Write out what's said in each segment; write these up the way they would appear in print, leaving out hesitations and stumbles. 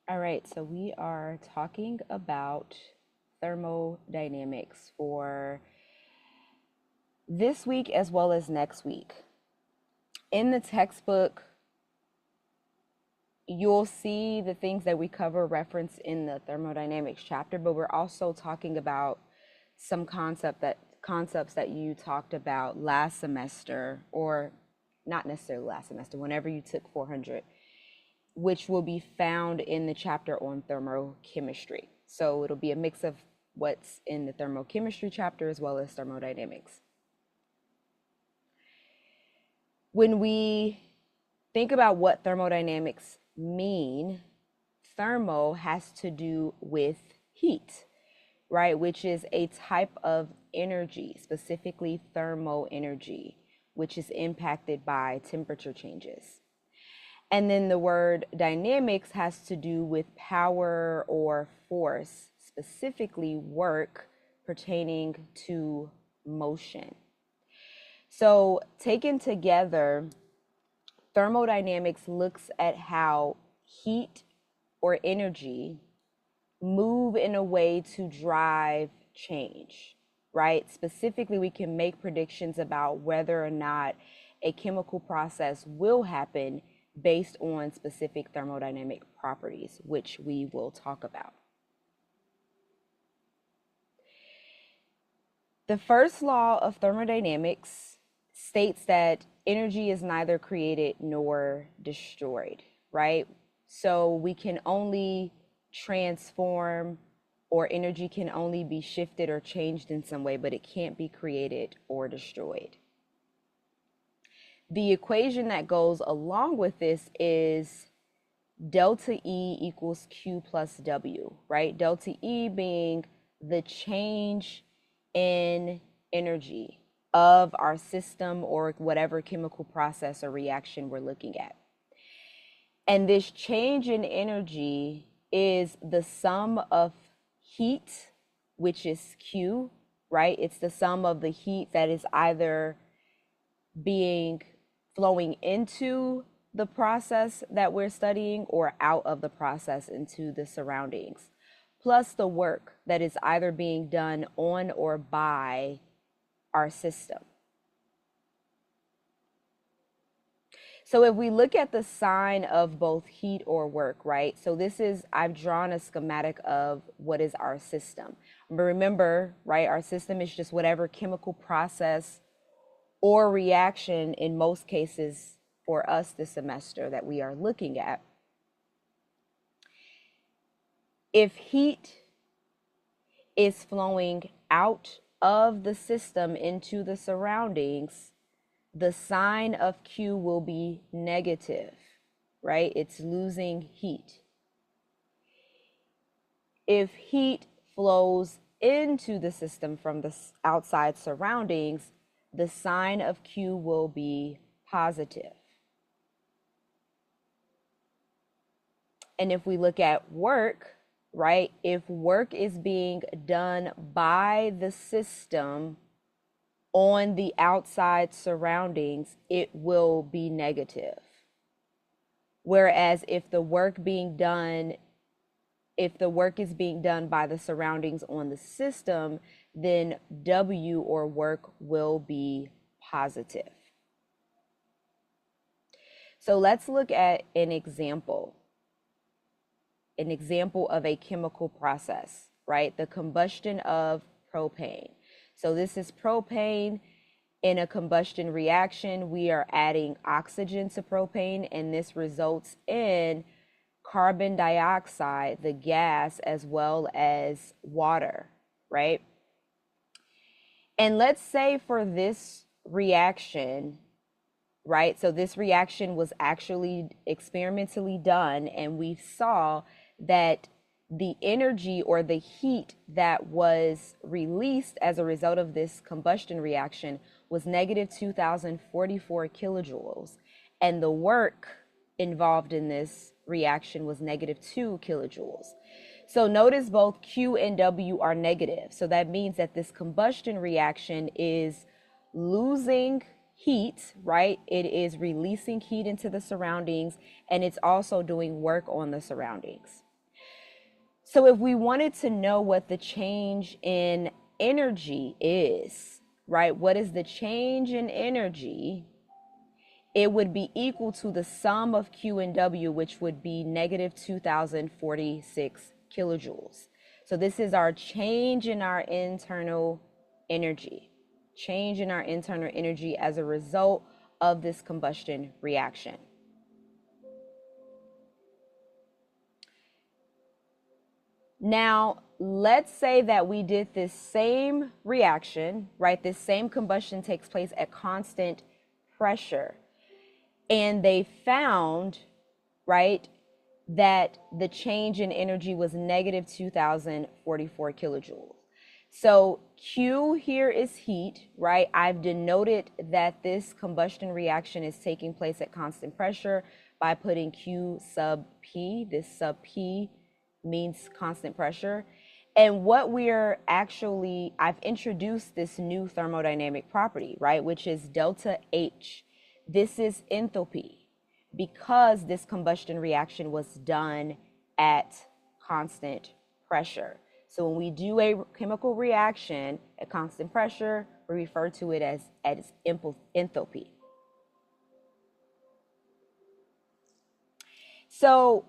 All right, so we are talking about thermodynamics for this week as well as next week. In the textbook, you'll see the things that we cover referenced in the thermodynamics chapter, but we're also talking about some concepts that you talked about last semester, or not necessarily last semester, whenever you took 400, which will be found in the chapter on thermochemistry. So it'll be a mix of what's in the thermochemistry chapter as well as thermodynamics. When we think about what thermodynamics mean, thermo has to do with heat, right? Which is a type of energy, specifically thermal energy, which is impacted by temperature changes. And then the word dynamics has to do with power or force, specifically work pertaining to motion. So, taken together, thermodynamics looks at how heat or energy move in a way to drive change, right? Specifically, we can make predictions about whether or not a chemical process will happen based on specific thermodynamic properties, which we will talk about. The first law of thermodynamics states that energy is neither created nor destroyed, right? So we can only transform, or energy can only be shifted or changed in some way, but it can't be created or destroyed. The equation that goes along with this is delta E equals Q plus W, right? Delta E being the change in energy of our system or whatever chemical process or reaction we're looking at. And this change in energy is the sum of heat, which is Q, right? It's the sum of the heat that is either being flowing into the process that we're studying or out of the process into the surroundings, plus the work that is either being done on or by our system. So if we look at the sign of both heat or work, right? So this is, I've drawn a schematic of what is our system. But remember, right, our system is just whatever chemical process or reaction in most cases for us this semester that we are looking at. If heat is flowing out of the system into the surroundings, the sign of Q will be negative, right? It's losing heat. If heat flows into the system from the outside surroundings, the sign of Q will be positive. And if we look at work, right, if work is being done by the system on the outside surroundings, it will be negative. Whereas if the work is being done by the surroundings on the system, then W or work will be positive. So let's look at an example of a chemical process, right? The combustion of propane. So this is propane in a combustion reaction. We are adding oxygen to propane, and this results in carbon dioxide, the gas, as well as water, right? And let's say for this reaction, right? So this reaction was actually experimentally done, and we saw that the energy or the heat that was released as a result of this combustion reaction was negative 2,044 kilojoules. And the work involved in this reaction was negative 2 kilojoules. So notice both Q and W are negative. So that means that this combustion reaction is losing heat, right? It is releasing heat into the surroundings, and it's also doing work on the surroundings. So if we wanted to know what the change in energy is, right? What is the change in energy? It would be equal to the sum of Q and W, which would be negative 2046 kilojoules. So this is our change in our internal energy, change in our internal energy as a result of this combustion reaction. Now, let's say that we did this same reaction, right? This same combustion takes place at constant pressure. And they found, right, that the change in energy was negative 2044 kilojoules. So Q here is heat, right? I've denoted that this combustion reaction is taking place at constant pressure by putting Q sub P. This sub P means constant pressure. And what we're actually, I've introduced this new thermodynamic property, right, which is delta H. This is enthalpy because this combustion reaction was done at constant pressure. So when we do a chemical reaction at constant pressure, we refer to it as enthalpy. So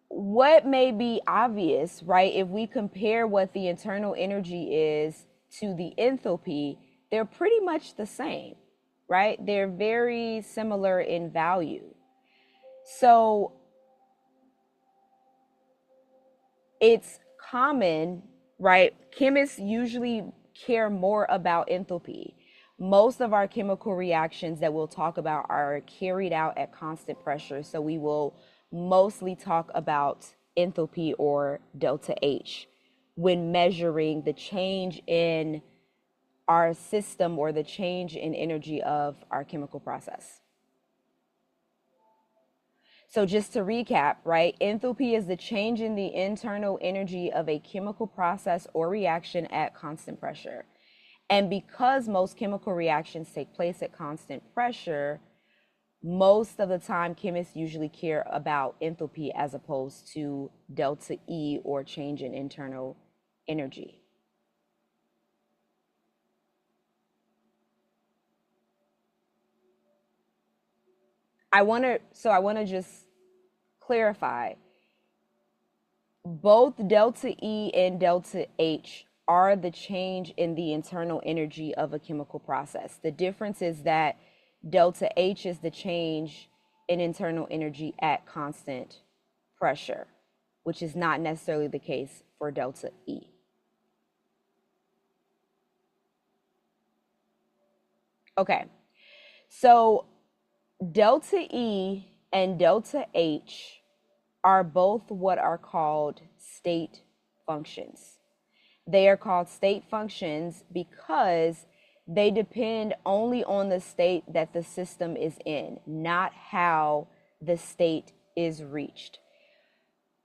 what may be obvious, right? If we compare what the internal energy is to the enthalpy, they're pretty much the same, right? They're very similar in value. So it's common, right? Chemists usually care more about enthalpy. Most of our chemical reactions that we'll talk about are carried out at constant pressure. So we will mostly talk about enthalpy or delta H when measuring the change in our system or the change in energy of our chemical process. So just to recap, right, enthalpy is the change in the internal energy of a chemical process or reaction at constant pressure. And because most chemical reactions take place at constant pressure, most of the time chemists usually care about enthalpy as opposed to delta E or change in internal energy. I want to just clarify, both delta E and delta H are the change in the internal energy of a chemical process. The difference is that delta H is the change in internal energy at constant pressure, which is not necessarily the case for delta E. Okay, so delta E and delta H are both what are called state functions. They are called state functions because they depend only on the state that the system is in, not how the state is reached.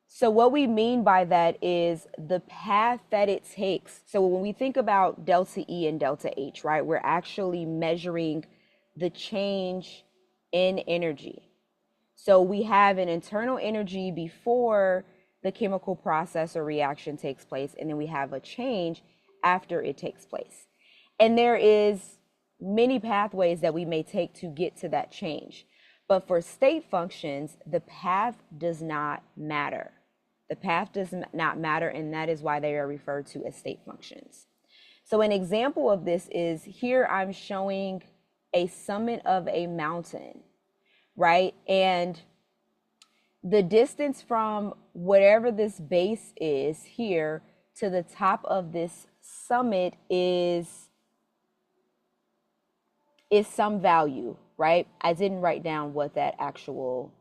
So what we mean by that is the path that it takes. So when we think about delta E and delta H, right, we're actually measuring the change in energy. So we have an internal energy before the chemical process or reaction takes place, and then we have a change after it takes place. And there is many pathways that we may take to get to that change. But for state functions, the path does not matter. The path does not matter, and that is why they are referred to as state functions. So an example of this is here I'm showing a summit of a mountain, right? And the distance from whatever this base is here to the top of this summit is some value, right? I didn't write down what that actual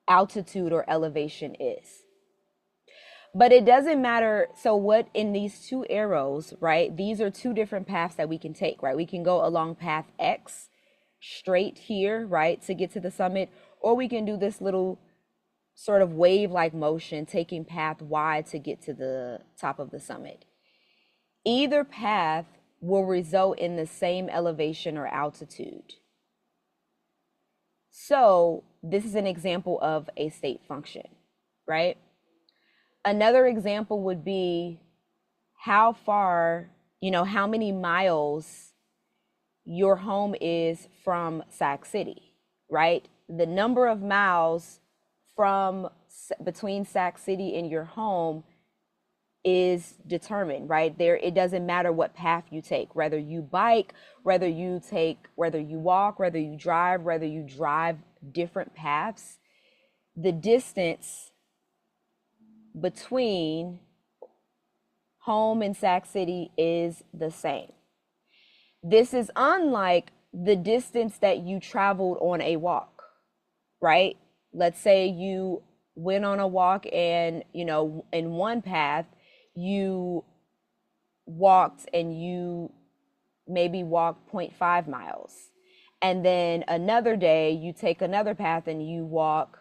altitude or elevation is. But it doesn't matter. So what in these two arrows, right? These are two different paths that we can take, right? We can go along path X straight here, right, to get to the summit, or we can do this little sort of wave-like motion, taking path Y to get to the top of the summit. Either path will result in the same elevation or altitude. So this is an example of a state function, right? Another example would be how far, how many miles your home is from Sac City, right? The number of miles from between Sac City and your home is determined, right? There, it doesn't matter what path you take, whether you bike, whether you walk, whether you drive different paths, the distance between home and Sac City is the same. This is unlike the distance that you traveled on a walk, right? Let's say you went on a walk and, in one path, you walked and you maybe walked 0.5 miles. And then another day you take another path and you walk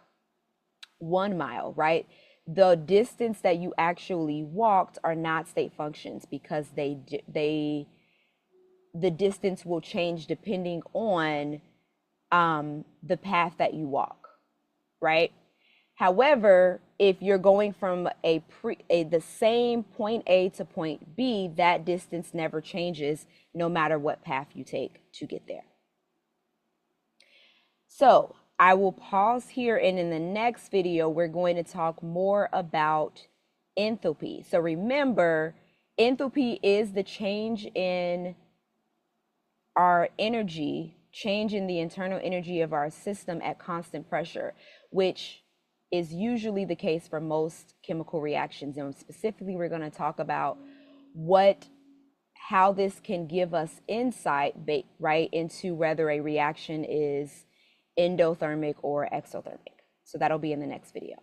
1 mile, right? The distance that you actually walked are not state functions because the distance will change depending on the path that you walk, right? However, if you're going from the same point A to point B, that distance never changes no matter what path you take to get there. So I will pause here, and in the next video, we're going to talk more about enthalpy. So remember, enthalpy is the change in our energy, change in the internal energy of our system at constant pressure, which is usually the case for most chemical reactions. And specifically, we're going to talk about how this can give us insight, right, into whether a reaction is endothermic or exothermic. So that'll be in the next video.